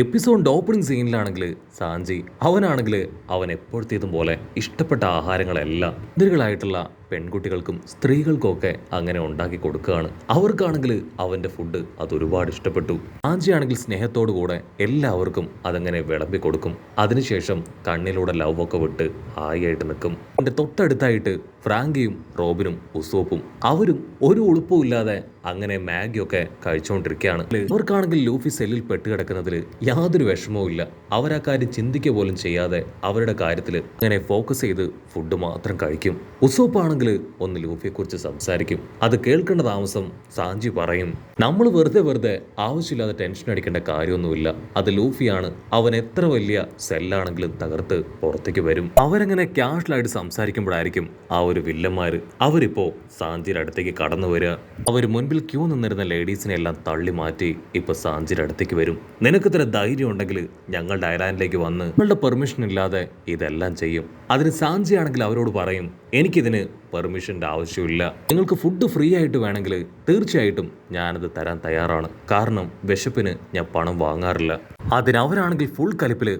എപ്പിസോഡിന്റെ opening സീനിലാണെങ്കിൽ Sanchi അവനാണെങ്കിൽ അവൻ എപ്പോഴത്തേതും പോലെ ഇഷ്ടപ്പെട്ട ആഹാരങ്ങളെല്ലാം സുന്ദരികളായിട്ടുള്ള പെൺകുട്ടികൾക്കും സ്ത്രീകൾക്കും ഒക്കെ അങ്ങനെ ഉണ്ടാക്കി കൊടുക്കുകയാണ്. അവർക്കാണെങ്കിൽ അവന്റെ ഫുഡ് അത് ഒരുപാട് ഇഷ്ടപ്പെട്ടു. സാഞ്ചിയാണെങ്കിൽ സ്നേഹത്തോടു കൂടെ എല്ലാവർക്കും അതങ്ങനെ വിളമ്പി കൊടുക്കും. അതിനുശേഷം കണ്ണിലൂടെ ലവ് ഒക്കെ വിട്ട് ഹായായിട്ട് നിൽക്കും. എന്റെ തൊട്ടടുത്തായിട്ട് ഫ്രാങ്കിയും റോബിനും ഉസോപ്പും അവരും ഒരു ഉളുപ്പും ഇല്ലാതെ അങ്ങനെ മാഗിയൊക്കെ കഴിച്ചുകൊണ്ടിരിക്കുകയാണ്. അവർക്കാണെങ്കിൽ ലൂഫി സെല്ലിൽ പെട്ടുകിടക്കുന്നതിൽ യാതൊരു വിഷമവും ഇല്ല. അവരാ കാര്യം ചിന്തിക്കുക പോലും ചെയ്യാതെ അവരുടെ കാര്യത്തിൽ അങ്ങനെ ഫോക്കസ് ചെയ്ത് ഫുഡ് മാത്രം കഴിക്കും. ഉസോപ്പാണെങ്കിൽ ഒന്ന് ലൂഫിയെ കുറിച്ച് സംസാരിക്കും. അത് കേൾക്കേണ്ട താമസം സാഞ്ചി പറയും, നമ്മൾ വെറുതെ ആവശ്യമില്ലാതെ ടെൻഷൻ അടിക്കേണ്ട കാര്യമൊന്നുമില്ല. അത് ലൂഫിയാണ്. അവൻ എത്ര വലിയ സെല്ലാണെങ്കിലും തകർത്ത് പുറത്തേക്ക് വരും. അവരങ്ങനെ ക്യാഷ്വലായിട്ട് സംസാരിക്കുമ്പോഴായിരിക്കും ആ ഒരു വില്ലന്മാര് അവരിപ്പോ സാഞ്ചിയുടെ അടുത്തേക്ക് കടന്നു വരിക. അവർ മുൻപിൽ ക്യൂ നിന്നിരുന്ന ലേഡീസിനെ എല്ലാം തള്ളി മാറ്റി ഇപ്പൊ സാഞ്ചിയുടെ അടുത്തേക്ക് വരും. നിനക്ക് ഇത്ര ധൈര്യം ഉണ്ടെങ്കിൽ ഞങ്ങളുടെ ഐലാൻഡിലേക്ക് വന്ന് നിങ്ങളുടെ പെർമിഷൻ ഇല്ലാതെ ഇതെല്ലാം ചെയ്യും. അതിന് സാഞ്ചി ആണെങ്കിൽ അവരോട് പറയും, എനിക്കിതിന് പെർമിഷൻ്റെ ആവശ്യമില്ല. നിങ്ങൾക്ക് ഫുഡ് ഫ്രീ ആയിട്ട് വേണമെങ്കിൽ തീർച്ചയായിട്ടും ഞാനത് തരാൻ തയ്യാറാണ്. കാരണം വിശപ്പിന് ഞാൻ പണം വാങ്ങാറില്ല. അതിനവരാണെങ്കിൽ ഫുൾ കലിപ്പില്,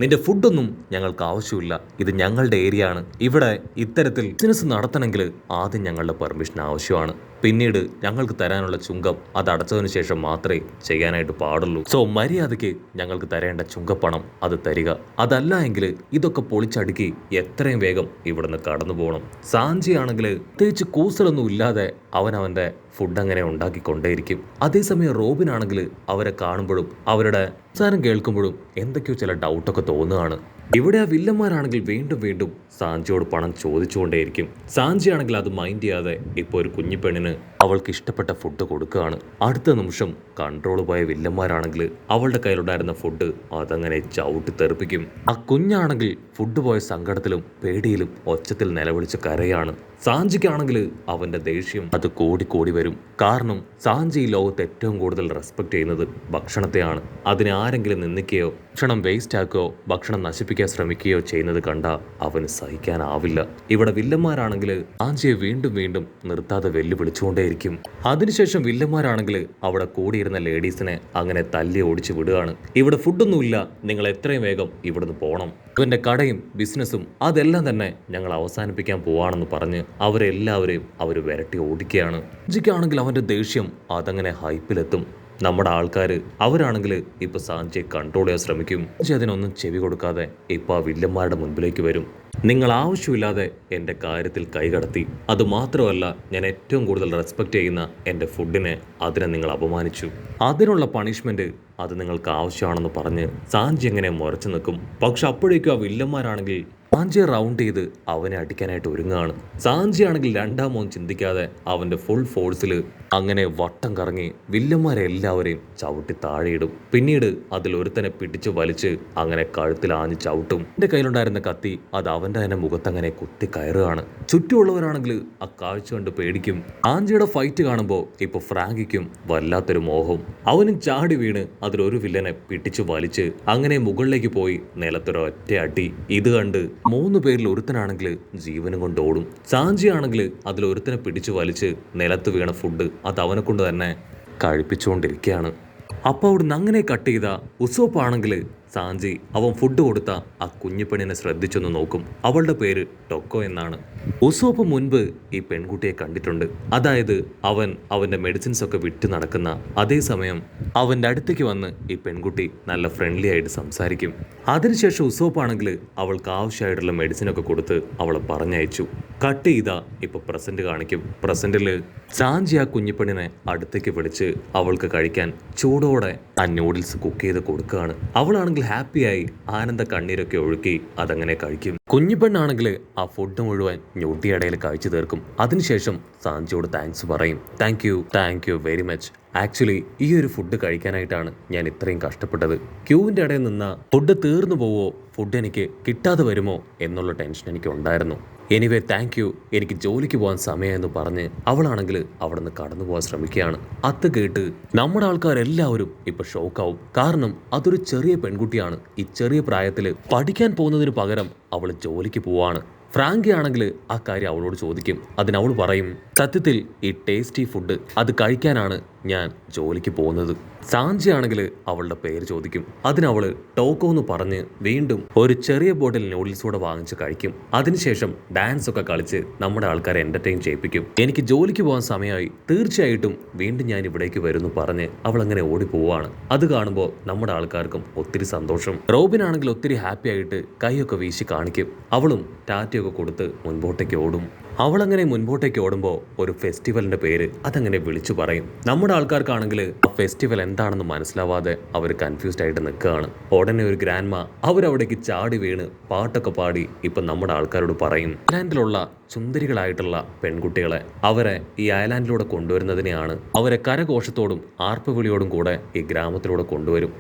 നിന്റെ ഫുഡൊന്നും ഞങ്ങൾക്ക് ആവശ്യമില്ല. ഇത് ഞങ്ങളുടെ ഏരിയ ആണ്. ഇവിടെ ഇത്തരത്തിൽ ബിസിനസ് നടത്തണമെങ്കിൽ ആദ്യം ഞങ്ങളുടെ പെർമിഷൻ ആവശ്യമാണ്. പിന്നീട് ഞങ്ങൾക്ക് തരാനുള്ള ചുങ്കം അത് അടച്ചതിന് ശേഷം മാത്രമേ ചെയ്യാനായിട്ട് പാടുള്ളൂ. സോ മര്യാദയ്ക്ക് ഞങ്ങൾക്ക് തരേണ്ട ചുങ്കപ്പണം അത് തരിക. അതല്ല എങ്കിൽ ഇതൊക്കെ പൊളിച്ചടുക്കി എത്രയും വേഗം ഇവിടുന്ന് കടന്നു പോകണം. സാഞ്ചി ആണെങ്കിൽ പ്രത്യേകിച്ച് കൂസലൊന്നും ഇല്ലാതെ അവൻ്റെ ഫുഡ് അങ്ങനെ ഉണ്ടാക്കിക്കൊണ്ടേയിരിക്കും. അതേസമയം റോബിനാണെങ്കിൽ അവരെ കാണുമ്പോഴും അവരുടെ സംസാരം കേൾക്കുമ്പോഴും എന്തൊക്കെയോ ചില ഡൗട്ടൊക്കെ തോന്നുകയാണ്. ഇവിടെ ആ വില്ലന്മാരാണെങ്കിൽ വീണ്ടും സാഞ്ചിയോട് പണം ചോദിച്ചുകൊണ്ടേയിരിക്കും. സാഞ്ചി ആണെങ്കിൽ അത് മൈൻഡ് ചെയ്യാതെ ഇപ്പോൾ ഒരു കുഞ്ഞിപ്പെണ്ണിന് അവൾക്ക് ഇഷ്ടപ്പെട്ട ഫുഡ് കൊടുക്കുകയാണ്. അടുത്ത നിമിഷം കൺട്രോൾ പോയ വില്ലന്മാരാണെങ്കിൽ അവളുടെ കയ്യിലുണ്ടായിരുന്ന ഫുഡ് അതങ്ങനെ ചവിട്ടി തെറിപ്പിക്കും. ആ കുഞ്ഞാണെങ്കിൽ ഫുഡ് പോയ സങ്കടത്തിലും പേടിയിലും ഒച്ചത്തിൽ നിലവിളിച്ച് കരയാണ്. സാഞ്ചിക്കാണെങ്കിൽ അവന്റെ ദേഷ്യം അത് കൂടി വരും. കാരണം സാഞ്ചി ഈ ലോകത്ത് ഏറ്റവും കൂടുതൽ റെസ്പെക്ട് ചെയ്യുന്നത് ഭക്ഷണത്തെയാണ്. അതിനെ ആരെങ്കിലും നിന്ദിക്കുകയോ ഭക്ഷണം വേസ്റ്റ് ആക്കുകയോ ഭക്ഷണം നശിപ്പിക്കാൻ ശ്രമിക്കുകയോ ചെയ്യുന്നത് കണ്ട അവന് സഹിക്കാനാവില്ല. ഇവിടെ വില്ലന്മാരാണെങ്കിൽ സാഞ്ചിയെ വീണ്ടും നിർത്താതെ വെല്ലുവിളിച്ചുകൊണ്ടേയിരിക്കും. അതിനുശേഷം വില്ലന്മാരാണെങ്കിൽ അവിടെ കൂടിയിരുന്ന ലേഡീസിനെ അങ്ങനെ തല്ലി ഓടിച്ചു വിടുകയാണ്. ഇവിടെ ഫുഡൊന്നുമില്ല, നിങ്ങൾ എത്രയും വേഗം ഇവിടുന്ന് പോകണം. ഇവന്റെ കടയും ബിസിനസ്സും അതെല്ലാം തന്നെ ഞങ്ങൾ അവസാനിപ്പിക്കാൻ പോവാണെന്ന് പറഞ്ഞ് അവരെല്ലാവരെയും അവർ വിരട്ടി ഓടിക്കുകയാണ്. സാഞ്ചിക്കാണെങ്കിൽ അവന്റെ ദേഷ്യം അതങ്ങനെ ഹൈപ്പിലെത്തും. നമ്മുടെ ആൾക്കാർ അവരാണെങ്കിൽ ഇപ്പൊ സാഞ്ചിയെ കൺട്രോൾ ചെയ്യാൻ ശ്രമിക്കും. സാഞ്ചി അതിനൊന്നും ചെവി കൊടുക്കാതെ ഇപ്പൊ ആ വില്ലന്മാരുടെ മുൻപിലേക്ക് വരും. നിങ്ങൾ ആവശ്യമില്ലാതെ എൻ്റെ കാര്യത്തിൽ കൈകടത്തി. അതുമാത്രമല്ല, ഞാൻ ഏറ്റവും കൂടുതൽ റെസ്പെക്റ്റ് ചെയ്യുന്ന എൻ്റെ ഫുഡിനെ അതിനെ നിങ്ങൾ അപമാനിച്ചു. അതിനുള്ള പണിഷ്മെന്റ് അത് നിങ്ങൾക്ക് ആവശ്യമാണെന്ന് പറഞ്ഞ് സാഞ്ചി എങ്ങനെ മുറച്ചു നിൽക്കും. പക്ഷെ അപ്പോഴേക്കും ആ വില്ലന്മാരാണെങ്കിൽ സാഞ്ചിയെ റൗണ്ട് ചെയ്ത് അവനെ അടിക്കാനായിട്ട് ഒരുങ്ങുകയാണ്. സാഞ്ചി ആണെങ്കിൽ രണ്ടാമോ ചിന്തിക്കാതെ അവന്റെ ഫുൾ ഫോഴ്സിൽ അങ്ങനെ വട്ടം കറങ്ങി വില്ലന്മാരെ എല്ലാവരെയും ചവിട്ടി താഴെയിടും. പിന്നീട് അതിലൊരുത്തനെ പിടിച്ചു വലിച്ച് അങ്ങനെ കഴുത്തിൽ ആഞ്ഞ് ചവിട്ടും. എന്റെ കയ്യിലുണ്ടായിരുന്ന കത്തി അത് അവന്റെ തന്നെ മുഖത്തങ്ങനെ കുത്തി കയറുകയാണ്. ചുറ്റുമുള്ളവരാണെങ്കിൽ ആ കാഴ്ച കണ്ട് പേടിക്കും. സാഞ്ചിയുടെ ഫൈറ്റ് കാണുമ്പോൾ ഇപ്പൊ ഫ്രാങ്കിക്കും വല്ലാത്തൊരു മോഹം. അവനും ചാടി വീണ് അതിലൊരു വില്ലനെ പിടിച്ചു വലിച്ച് അങ്ങനെ മുകളിലേക്ക് പോയി നിലത്തൊരൊറ്റ അടി. ഇത് കണ്ട് 3 പേരിൽ ഒരുത്തനാണെങ്കിൽ ജീവനും കൊണ്ട് ഓടും. സാഞ്ചി ആണെങ്കിൽ അതിലൊരുത്തനെ പിടിച്ചു വലിച്ച് നിലത്ത് വീണ ഫുഡ് അത് അവനെ കൊണ്ട് തന്നെ കഴിപ്പിച്ചുകൊണ്ടിരിക്കുകയാണ്. അപ്പോൾ അവിടുന്ന് അങ്ങനെ കട്ട് ചെയ്ത ഉസോപ്പാണെങ്കിൽ സാഞ്ചി അവൻ ഫുഡ് കൊടുത്ത ആ കുഞ്ഞിപ്പെണ്ണിനെ ശ്രദ്ധിച്ചൊന്ന് നോക്കും. അവളുടെ പേര് ടൊക്കോ എന്നാണ്. ഉസോപ്പ് മുൻപ് ഈ പെൺകുട്ടിയെ കണ്ടിട്ടുണ്ട്. അതായത് അവന്റെ മെഡിസിൻസ് ഒക്കെ വിറ്റ് നടക്കുന്ന അതേസമയം അവന്റെ അടുത്തേക്ക് വന്ന് ഈ പെൺകുട്ടി നല്ല ഫ്രണ്ട്ലി ആയിട്ട് സംസാരിക്കും. അതിനുശേഷം ഉസോപ്പാണെങ്കിൽ അവൾക്ക് ആവശ്യമായിട്ടുള്ള മെഡിസിനൊക്കെ കൊടുത്ത് അവളെ പറഞ്ഞയച്ചു. കട്ട് ചെയ്താ ഇപ്പൊ പ്രസന്റ് കാണിക്കും. പ്രസന്റിൽ സാഞ്ചി ആ കുഞ്ഞിപ്പെണ്ണിനെ അടുത്തേക്ക് വിളിച്ച് അവൾക്ക് കഴിക്കാൻ ചൂടോടെ ആ നൂഡിൽസ് കുക്ക് ചെയ്ത് കൊടുക്കുകയാണ്. അവളാണെങ്കിൽ ഹാപ്പിയായി ആനന്ദ കണ്ണീരൊക്കെ ഒഴുക്കി അതങ്ങനെ കഴിക്കും. കുഞ്ഞിപ്പെണ്ണാണെങ്കിൽ ആ ഫുഡ് മുഴുവൻ ഞൊട്ടിയിടയിൽ കഴിച്ചു തീർക്കും. അതിനുശേഷം സാഞ്ചിയോട് താങ്ക്സ് പറയും. Thank you very much. Actually ഈ ഒരു ഫുഡ് കഴിക്കാനായിട്ടാണ് ഞാൻ ഇത്രയും കഷ്ടപ്പെട്ടത്. ക്യൂവിൻ്റെ ഇടയിൽ നിന്ന് ഫുഡ് തീർന്നു പോവോ, ഫുഡ് എനിക്ക് കിട്ടാതെ വരുമോ എന്നുള്ള ടെൻഷൻ എനിക്ക് ഉണ്ടായിരുന്നു. എനിവേ താങ്ക് യു, എനിക്ക് ജോലിക്ക് പോകാൻ സമയമെന്ന് പറഞ്ഞ് അവളാണെങ്കിൽ അവിടെ നിന്ന് കടന്നു പോകാൻ ശ്രമിക്കുകയാണ്. അത് കേട്ട് നമ്മുടെ ആൾക്കാരെല്ലാവരും ഇപ്പൊ ഷോക്കാവും. കാരണം അതൊരു ചെറിയ പെൺകുട്ടിയാണ്. ഈ ചെറിയ പ്രായത്തിൽ പഠിക്കാൻ പോകുന്നതിന് പകരം അവൾ ജോലിക്ക് പോവാണ്. ഫ്രാങ്കി ആണെങ്കിൽ ആ കാര്യം അവളോട് ചോദിക്കും. അതിനവൾ പറയും, സത്യത്തിൽ ഈ ടേസ്റ്റി ഫുഡ് അത് കഴിക്കാനാണ് ഞാൻ ജോലിക്ക് പോകുന്നത്. സാഞ്ചി ആണെങ്കിൽ അവളുടെ പേര് ചോദിക്കും. അതിനവള് ടോക്കോ എന്ന് പറഞ്ഞ് വീണ്ടും ഒരു ചെറിയ ബോട്ടിൽ നൂഡിൽസ് കൂടെ വാങ്ങിച്ച് കഴിക്കും. അതിനുശേഷം ഡാൻസ് ഒക്കെ കളിച്ച് നമ്മുടെ ആൾക്കാരെ എന്റർടൈൻ ചെയ്യിപ്പിക്കും. എനിക്ക് ജോലിക്ക് പോകാൻ സമയമായി, തീർച്ചയായിട്ടും വീണ്ടും ഞാൻ ഇവിടേക്ക് വരുന്നു പറഞ്ഞ് അവൾ അങ്ങനെ ഓടി പോവാണ്. അത് കാണുമ്പോൾ നമ്മുടെ ആൾക്കാർക്കും ഒത്തിരി സന്തോഷം. റോബിൻ ആണെങ്കിൽ ഒത്തിരി ഹാപ്പി ആയിട്ട് കൈയൊക്കെ വീശി കാണിക്കും. അവളും ടാറ്റയൊക്കെ കൊടുത്ത് മുൻപോട്ടേക്ക് ഓടും. അവളങ്ങനെ മുൻപോട്ടേക്ക് ഓടുമ്പോൾ ഒരു ഫെസ്റ്റിവലിന്റെ പേര് അതങ്ങനെ വിളിച്ചു പറയും. നമ്മുടെ ആൾക്കാർക്കാണെങ്കിൽ ആ ഫെസ്റ്റിവൽ എന്താണെന്ന് മനസ്സിലാവാതെ അവർ കൺഫ്യൂസ്ഡ് ആയിട്ട് നിൽക്കുകയാണ്. ഉടനെ ഒരു ഗ്രാൻഡ്മ അവരവിടേക്ക് ചാടി വീണ് പാട്ടൊക്കെ പാടി ഇപ്പം നമ്മുടെ ആൾക്കാരോട് പറയും, ഐലാൻഡിലുള്ള സുന്ദരികളായിട്ടുള്ള പെൺകുട്ടികളെ അവരെ ഈ ഐലാൻഡിലൂടെ കൊണ്ടുവരുന്നതിനെയാണ്, അവരെ കരഘോഷത്തോടും ആർപ്പുവിളിയോടും കൂടെ ഈ ഗ്രാമത്തിലൂടെ കൊണ്ടുവരും.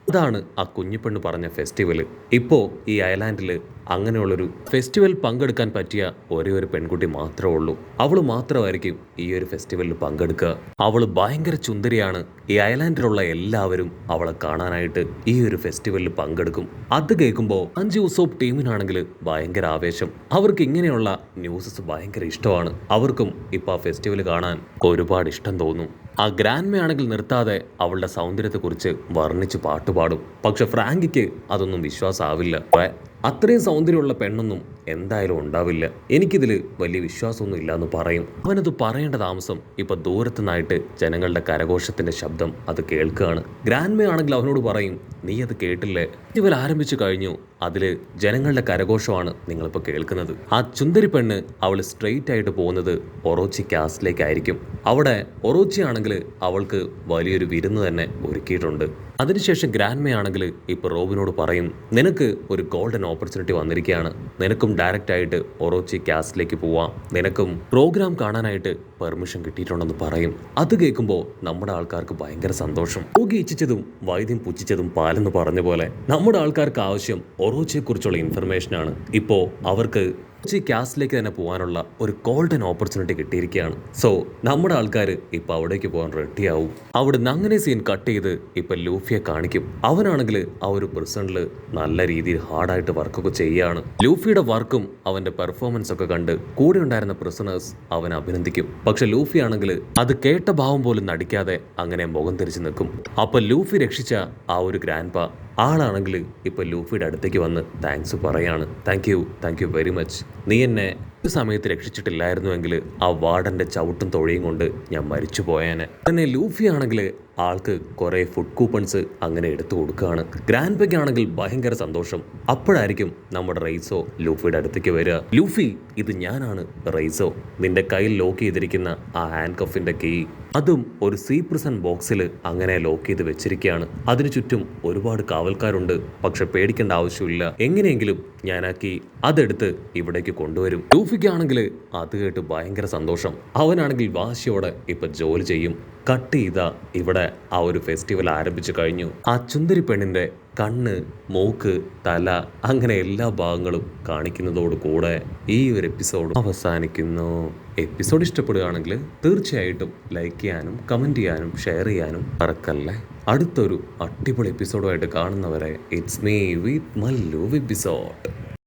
അതാണ് ആ കുഞ്ഞിപ്പെണ്ണ് പറഞ്ഞ ഫെസ്റ്റിവല്. ഇപ്പോ ഈ ഐലാൻഡില് അങ്ങനെയുള്ളൊരു ഫെസ്റ്റിവൽ പങ്കെടുക്കാൻ പറ്റിയ ഒരേ ഒരു പെൺകുട്ടി മാത്രമേ ഉള്ളൂ. അവള് മാത്രമായിരിക്കും ഈ ഒരു ഫെസ്റ്റിവലിൽ പങ്കെടുക്കുക. അവള് ഭയങ്കര ചുന്ദരിയാണ്. ഈ ഐലാൻഡിലുള്ള എല്ലാവരും അവളെ കാണാനായിട്ട് ഈ ഒരു ഫെസ്റ്റിവലിൽ പങ്കെടുക്കും. അത് കേൾക്കുമ്പോൾ അഞ്ച് ഉസോപ്പ് ടീമിനാണെങ്കിൽ ഭയങ്കര ആവേശം. അവർക്ക് ഇങ്ങനെയുള്ള ന്യൂസസ് ഭയങ്കര ഇഷ്ടമാണ്. അവർക്കും ഇപ്പൊ ആ ഫെസ്റ്റിവൽ കാണാൻ ഒരുപാട് ഇഷ്ടം തോന്നും. ആ ഗ്രാൻഡ്മയാണെങ്കിൽ നിർത്താതെ അവളുടെ സൗന്ദര്യത്തെക്കുറിച്ച് വർണ്ണിച്ച് പാട്ടുപാടും. പക്ഷെ ഫ്രാങ്കിക്ക് അതൊന്നും വിശ്വാസമാവില്ല. അത്രയും സൗന്ദര്യമുള്ള പെണ്ണൊന്നും എന്തായാലും ഉണ്ടാവില്ല, എനിക്കിതിൽ വലിയ വിശ്വാസമൊന്നും ഇല്ലാന്ന് പറയും. അവനത് പറയേണ്ട താമസം ഇപ്പൊ ദൂരത്തുനിന്നായിട്ട് ജനങ്ങളുടെ കരഘോഷത്തിന്റെ ശബ്ദം അത് കേൾക്കുകയാണ്. ഗ്രാൻഡ്മയാണെങ്കിൽ അവനോട് പറയും, നീ അത് കേട്ടില്ലേ, ഇവർ ആരംഭിച്ചു കഴിഞ്ഞു, അതില് ജനങ്ങളുടെ കരഘോഷമാണ് നിങ്ങളിപ്പോൾ കേൾക്കുന്നത്. ആ ചുന്ദരി പെണ്ണ് അവൾ സ്ട്രെയിറ്റ് ആയിട്ട് പോകുന്നത് ഒറോച്ചി കാസ്റ്റിലേക്കായിരിക്കും. അവിടെ ഒറോച്ചി ആണെങ്കിൽ അവൾക്ക് വലിയൊരു വിരുന്ന് തന്നെ ഒരുക്കിയിട്ടുണ്ട്. അതിനുശേഷം ഗ്രാൻഡ്മയാണെങ്കിൽ ഇപ്പൊ റോബിനോട് പറയും, നിനക്ക് ഒരു ഗോൾഡൻ ഓപ്പർച്യൂണിറ്റി വന്നിരിക്കുകയാണ്, നിനക്കും ഡയറക്റ്റ് ആയിട്ട് ഒറോച്ചി കാസ്റ്റിലേക്ക് പോവാം, നിനക്കും പ്രോഗ്രാം കാണാനായിട്ട് പെർമിഷൻ കിട്ടിയിട്ടുണ്ടെന്ന് പറയും. അത് കേൾക്കുമ്പോൾ നമ്മുടെ ആൾക്കാർക്ക് ഭയങ്കര സന്തോഷം. രോഗി ഇച്ഛിച്ചതും വൈദ്യം പുച്ഛിച്ചതും പാലെന്ന് പറഞ്ഞ പോലെ നമ്മുടെ ആൾക്കാർക്ക് ആവശ്യം ഒറോച്ചിയെ കുറിച്ചുള്ള ഇൻഫർമേഷനാണ്. ഇപ്പോ അവർക്ക് കാസ്റ്റിലേക്ക് തന്നെ പോകാനുള്ള ഒരു ഗോൾഡൻ ഓപ്പർച്യൂണിറ്റി കിട്ടിയിരിക്കുകയാണ്. സോ നമ്മുടെ ആൾക്കാർ ഇപ്പൊ അവിടേക്ക് പോകാൻ റെഡിയാവും. അവിടുന്ന് അങ്ങനെ സീൻ കട്ട് ചെയ്ത് ഇപ്പൊ ലൂഫിയെ കാണിക്കും. അവനാണെങ്കിൽ ആ ഒരു പ്രിസണിൽ നല്ല രീതിയിൽ ഹാർഡായിട്ട് വർക്കൊക്കെ ചെയ്യാണ്. ലൂഫിയുടെ വർക്കും അവന്റെ പെർഫോമൻസ് ഒക്കെ കണ്ട് കൂടെ ഉണ്ടായിരുന്ന പ്രിസണേഴ്സ് അവനെ അഭിനന്ദിക്കും. പക്ഷെ ലൂഫി ആണെങ്കിൽ അത് കേട്ട ഭാവം പോലും നടിക്കാതെ അങ്ങനെ മുഖം തിരിച്ചു നിൽക്കും. അപ്പൊ ലൂഫി രക്ഷിച്ച ആ ഒരു ഗ്രാൻഡ്പ ആളാണെങ്കിൽ ഇപ്പൊ ലൂഫിയുടെ അടുത്തേക്ക് വന്ന് താങ്ക്സ് പറയാണ്. Thank you very much. നീ എന്നെ ഒരു സമയത്ത് രക്ഷിച്ചിട്ടില്ലായിരുന്നുവെങ്കിൽ ആ വാർഡന്റെ ചവിട്ടും തൊഴിയും കൊണ്ട് ഞാൻ മരിച്ചു പോയേനെ. തന്നെ ലൂഫി ആണെങ്കിൽ ആൾക്ക് കുറെ ഫുഡ് കൂപ്പൺസ് അങ്ങനെ എടുത്തു കൊടുക്കുകയാണ്. ഗ്രാൻഡ്പയ്ക്ക് ആണെങ്കിൽ ഭയങ്കര സന്തോഷം. അപ്പോഴായിരിക്കും നമ്മുടെ റൈസോ ലൂഫിയുടെ അടുത്തേക്ക് വരിക. ലൂഫി, ഇത് ഞാനാണ് റൈസോ. നിന്റെ കയ്യിൽ ലോക്ക് ചെയ്തിരിക്കുന്ന ആ ഹാൻഡ് കഫിന്റെ കീ അതും ഒരു സീ പ്രിസൺ ബോക്സിൽ അങ്ങനെ ലോക്ക് ചെയ്ത് വെച്ചിരിക്കുകയാണ്. അതിനു ചുറ്റും ഒരുപാട് കാവൽക്കാരുണ്ട്. പക്ഷെ പേടിക്കേണ്ട ആവശ്യമില്ല, എങ്ങനെയെങ്കിലും ഞാൻ ആ കീ അതെടുത്ത് ഇവിടേക്ക് കൊണ്ടുവരും. ലൂഫിക്കാണെങ്കിൽ അത് കേട്ട് ഭയങ്കര സന്തോഷം. അവനാണെങ്കിൽ വാശിയോടെ ഇപ്പൊ ജോലി ചെയ്യും. കട്ട് ചെയ്ത ഇവിടെ ആ ഒരു ഫെസ്റ്റിവൽ ആരംഭിച്ചു കഴിഞ്ഞു. ആ ചുന്ദരി പെണ്ണിന്റെ കണ്ണ്, മൂക്ക്, തല അങ്ങനെ എല്ലാ ഭാഗങ്ങളും കാണിക്കുന്നതോട് കൂടെ ഈ ഒരു എപ്പിസോഡ് അവസാനിക്കുന്നു. എപ്പിസോഡ് ഇഷ്ടപ്പെടുകയാണെങ്കിൽ തീർച്ചയായിട്ടും ലൈക്ക് ചെയ്യാനും കമന്റ് ചെയ്യാനും ഷെയർ ചെയ്യാനും മറക്കല്ലേ. അടുത്തൊരു അടിപൊളി എപ്പിസോഡുമായിട്ട് കാണുന്നവരെ it's me with Mallu episode.